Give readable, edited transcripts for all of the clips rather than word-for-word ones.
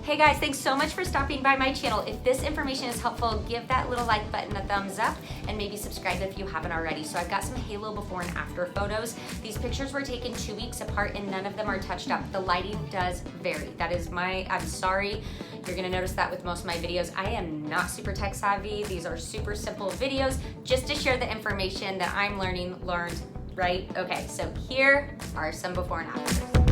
Hey guys, thanks so much for stopping by my channel. If this information is helpful, give that little like button a thumbs up and maybe subscribe if you haven't already. So I've got some halo before and after photos. These pictures were taken 2 weeks apart and none of them are touched up. The lighting does vary. I'm sorry. You're gonna notice that with most of my videos. I am not super tech savvy. These are super simple videos just to share the information that I'm learned, right? Okay, so here are some before and afters.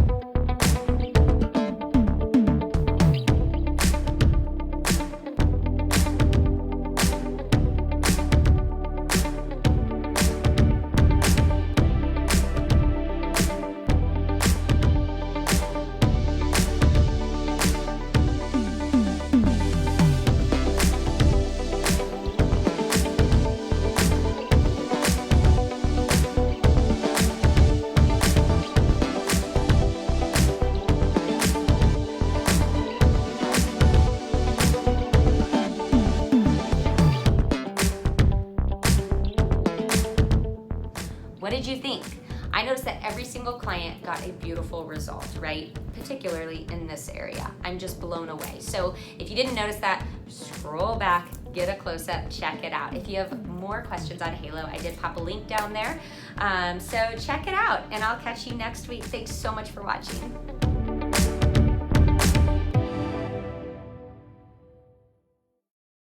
What did you think? I noticed that every single client got a beautiful result, right? Particularly in this area. I'm just blown away. So if you didn't notice that, scroll back, get a close-up, check it out. If you have more questions on Halo, I did pop a link down there. So check it out and I'll catch you next week. Thanks so much for watching.